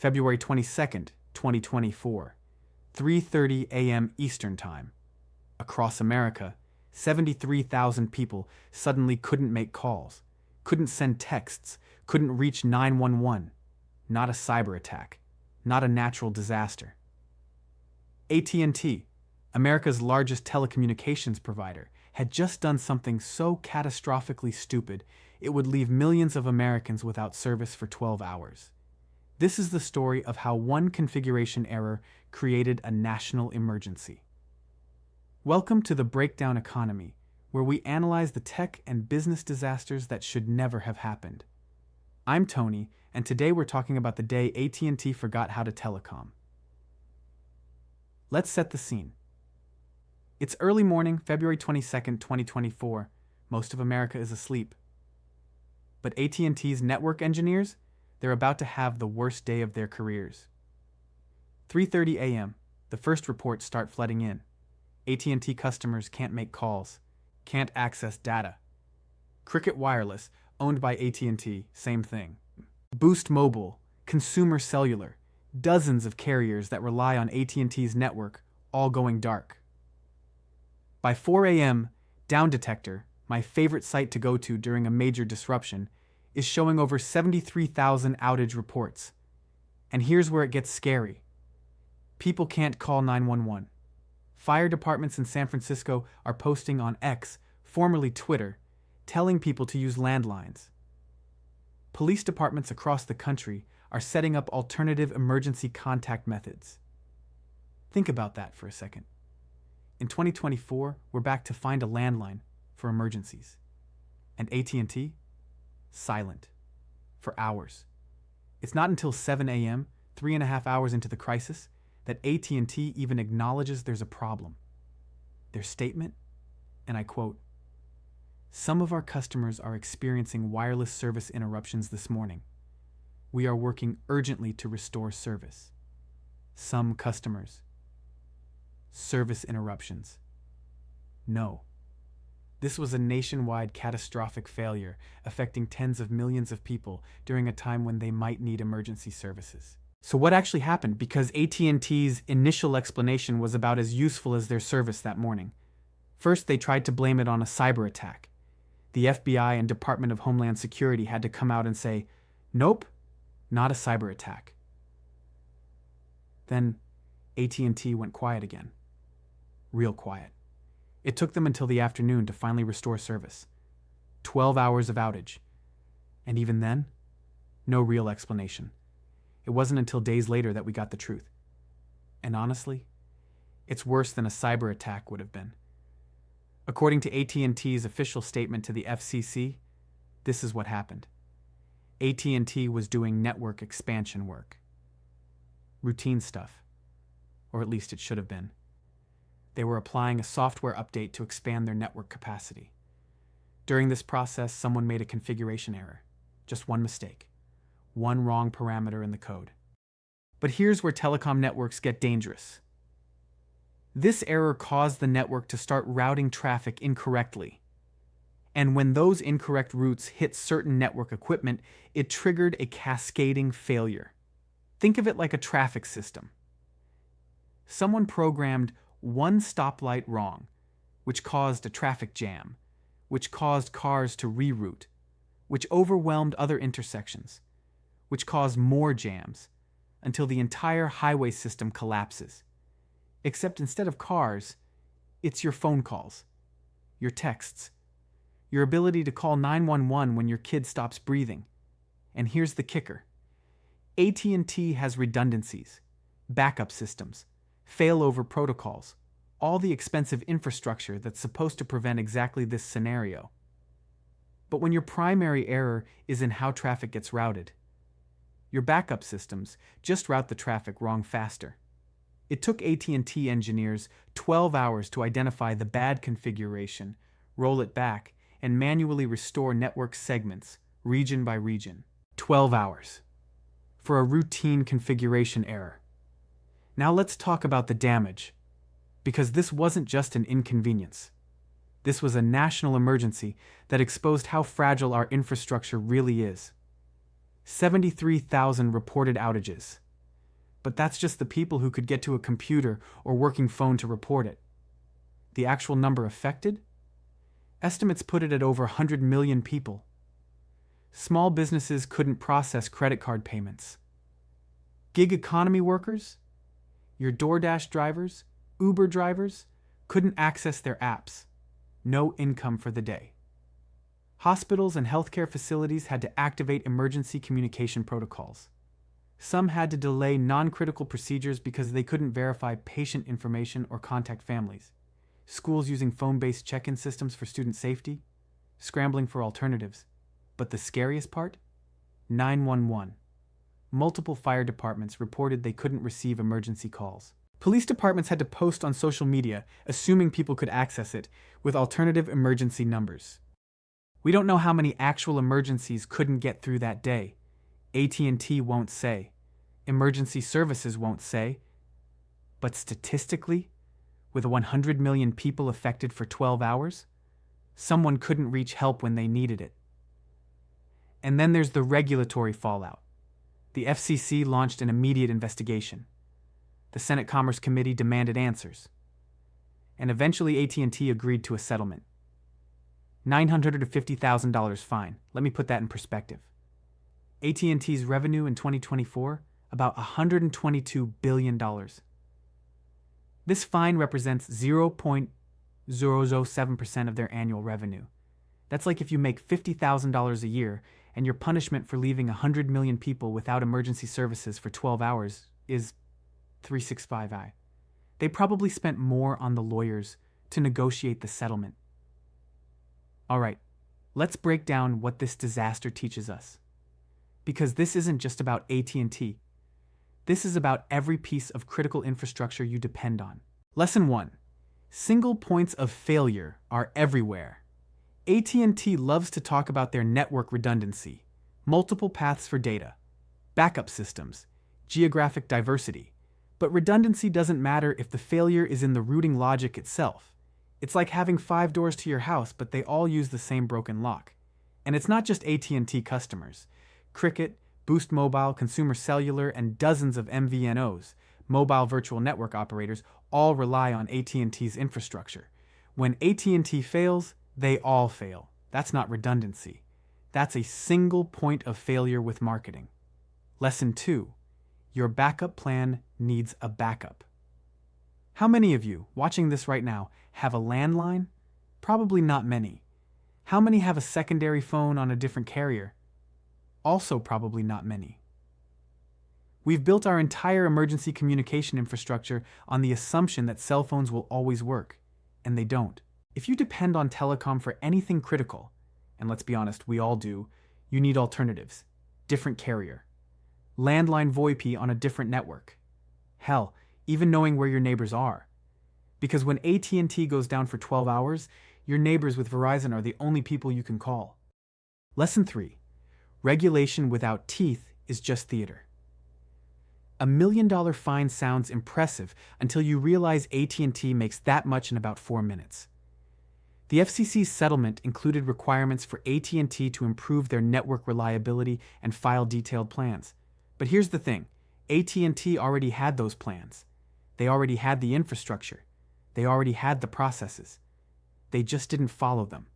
February 22nd, 2024, 3:30 a.m. Eastern Time. Across America, 73,000 people suddenly couldn't make calls, couldn't send texts, couldn't reach 911. Not a cyber attack, not a natural disaster. AT&T, America's largest telecommunications provider, had just done something so catastrophically stupid it would leave millions of Americans without service for 12 hours. This is the story of how one configuration error created a national emergency. Welcome to the Breakdown Economy, where we analyze the tech and business disasters that should never have happened. I'm Tony, and today we're talking about the day AT&T forgot how to telecom. Let's set the scene. It's early morning, February 22nd, 2024. Most of America is asleep. But AT&T's network engineers, they're about to have the worst day of their careers. 3:30 a.m., the first reports start flooding in. AT&T customers can't make calls, can't access data. Cricket Wireless, owned by AT&T, same thing. Boost Mobile, Consumer Cellular, dozens of carriers that rely on AT&T's network, all going dark. By 4 a.m., Down Detector, my favorite site to go to during a major disruption, is showing over 73,000 outage reports. And here's where it gets scary. People can't call 911. Fire departments in San Francisco are posting on X, formerly Twitter, telling people to use landlines. Police departments across the country are setting up alternative emergency contact methods. Think about that for a second. In 2024, we're back to find a landline for emergencies. And AT&T? Silent. For hours. It's not until 7 a.m., 3.5 hours into the crisis, that AT&T even acknowledges there's a problem. Their statement, and I quote, "Some of our customers are experiencing wireless service interruptions this morning. We are working urgently to restore service." Some customers. Service interruptions. No. This was a nationwide catastrophic failure affecting tens of millions of people during a time when they might need emergency services. So what actually happened? Because AT&T's initial explanation was about as useful as their service that morning. First, they tried to blame it on a cyber attack. The FBI and Department of Homeland Security had to come out and say, "Nope, not a cyber attack." Then AT&T went quiet again. Real quiet. It took them until the afternoon to finally restore service. 12 hours of outage. And even then, no real explanation. It wasn't until days later that we got the truth. And honestly, it's worse than a cyber attack would have been. According to AT&T's official statement to the FCC, this is what happened. AT&T was doing network expansion work. Routine stuff. Or at least it should have been. They were applying a software update to expand their network capacity. During this process, someone made a configuration error. Just one mistake. One wrong parameter in the code. But here's where telecom networks get dangerous. This error caused the network to start routing traffic incorrectly. And when those incorrect routes hit certain network equipment, it triggered a cascading failure. Think of it like a traffic system. Someone programmed one stoplight wrong, which caused a traffic jam, which caused cars to reroute, which overwhelmed other intersections, which caused more jams, until the entire highway system collapses. Except instead of cars, it's your phone calls, your texts, your ability to call 911 when your kid stops breathing. And here's the kicker. AT&T has redundancies, backup systems, failover protocols, all the expensive infrastructure that's supposed to prevent exactly this scenario. But when your primary error is in how traffic gets routed, your backup systems just route the traffic wrong faster. It took AT&T engineers 12 hours to identify the bad configuration, roll it back, and manually restore network segments, region by region. 12 hours. For a routine configuration error. Now let's talk about the damage, because this wasn't just an inconvenience. This was a national emergency that exposed how fragile our infrastructure really is. 73,000 reported outages, But that's just the people who could get to a computer or working phone to report it. The actual number affected? Estimates put it at over 100 million people. Small businesses couldn't process credit card payments. Gig economy workers, your DoorDash drivers, Uber drivers, couldn't access their apps. No income for the day. Hospitals and healthcare facilities had to activate emergency communication protocols. Some had to delay non-critical procedures because they couldn't verify patient information or contact families. Schools using phone-based check-in systems for student safety, scrambling for alternatives. But the scariest part? 911. Multiple fire departments reported they couldn't receive emergency calls. Police departments had to post on social media, assuming people could access it, with alternative emergency numbers. We don't know how many actual emergencies couldn't get through that day. AT&T won't say. Emergency services won't say. But statistically, with 100 million people affected for 12 hours, someone couldn't reach help when they needed it. And then there's the regulatory fallout. The FCC launched an immediate investigation. The Senate Commerce Committee demanded answers. And eventually AT&T agreed to a settlement. $950,000 fine. Let me put that in perspective. AT&T's revenue in 2024, about $122 billion. This fine represents 0.007% of their annual revenue. That's like if you make $50,000 a year and your punishment for leaving 100 million people without emergency services for 12 hours is $365,000. They probably spent more on the lawyers to negotiate the settlement. All right, let's break down what this disaster teaches us. Because this isn't just about AT&T. This is about every piece of critical infrastructure you depend on. Lesson 1. Single points of failure are everywhere. AT&T loves to talk about their network redundancy, multiple paths for data, backup systems, geographic diversity. But redundancy doesn't matter if the failure is in the routing logic itself. It's like having 5 doors to your house, but they all use the same broken lock. And it's not just AT&T customers. Cricket, Boost Mobile, Consumer Cellular, and dozens of MVNOs, mobile virtual network operators, all rely on AT&T's infrastructure. When AT&T fails, they all fail. That's not redundancy. That's a single point of failure with marketing. Lesson 2. Your backup plan needs a backup. How many of you, watching this right now, have a landline? Probably not many. How many have a secondary phone on a different carrier? Also probably not many. We've built our entire emergency communication infrastructure on the assumption that cell phones will always work, and they don't. If you depend on telecom for anything critical, and let's be honest, we all do, you need alternatives. Different carrier. Landline VoIP on a different network. Hell, even knowing where your neighbors are. Because when AT&T goes down for 12 hours, your neighbors with Verizon are the only people you can call. Lesson 3. Regulation without teeth is just theater. $1 million fine sounds impressive until you realize AT&T makes that much in about 4 minutes. The FCC's settlement included requirements for AT&T to improve their network reliability and file detailed plans. But here's the thing, AT&T already had those plans. They already had the infrastructure. They already had the processes. They just didn't follow them.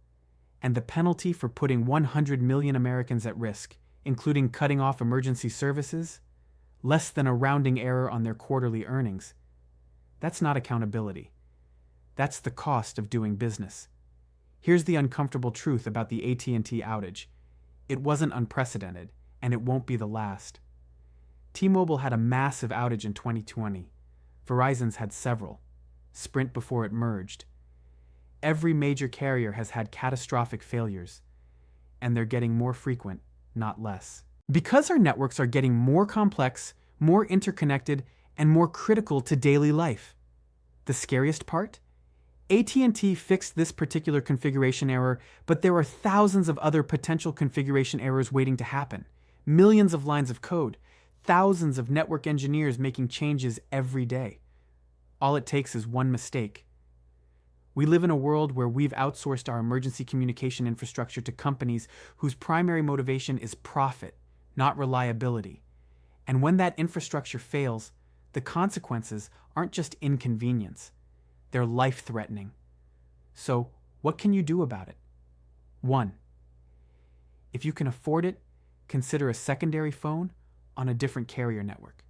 And the penalty for putting 100 million Americans at risk, including cutting off emergency services, less than a rounding error on their quarterly earnings, that's not accountability. That's the cost of doing business. Here's the uncomfortable truth about the AT&T outage. It wasn't unprecedented, and it won't be the last. T-Mobile had a massive outage in 2020. Verizon's had several. Sprint before it merged. Every major carrier has had catastrophic failures, and they're getting more frequent, not less. Because our networks are getting more complex, more interconnected, and more critical to daily life. The scariest part? AT&T fixed this particular configuration error, but there are thousands of other potential configuration errors waiting to happen. Millions of lines of code, thousands of network engineers making changes every day. All it takes is one mistake. We live in a world where we've outsourced our emergency communication infrastructure to companies whose primary motivation is profit, not reliability. And when that infrastructure fails, the consequences aren't just inconvenience, they're life-threatening. So, what can you do about it? 1. If you can afford it, consider a secondary phone on a different carrier network.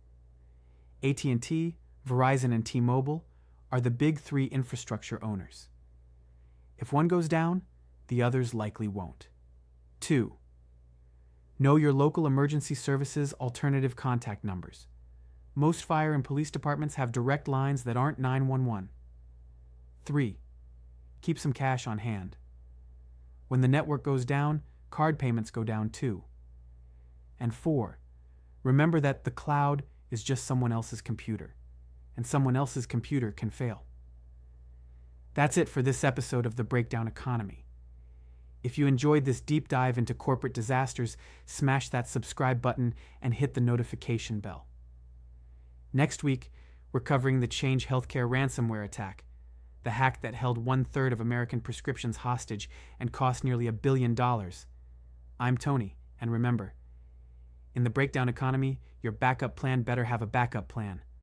AT&T, Verizon, and T-Mobile are the big three infrastructure owners. If one goes down, the others likely won't. 2. Know your local emergency services alternative contact numbers. Most fire and police departments have direct lines that aren't 911. 3. Keep some cash on hand. When the network goes down, card payments go down too. And 4. Remember that the cloud is just someone else's computer, and someone else's computer can fail. That's it for this episode of The Breakdown Economy. If you enjoyed this deep dive into corporate disasters, smash that subscribe button and hit the notification bell. Next week, we're covering the Change Healthcare ransomware attack, the hack that held 1/3 of American prescriptions hostage and cost nearly $1 billion. I'm Tony, and remember, in the breakdown economy, your backup plan better have a backup plan.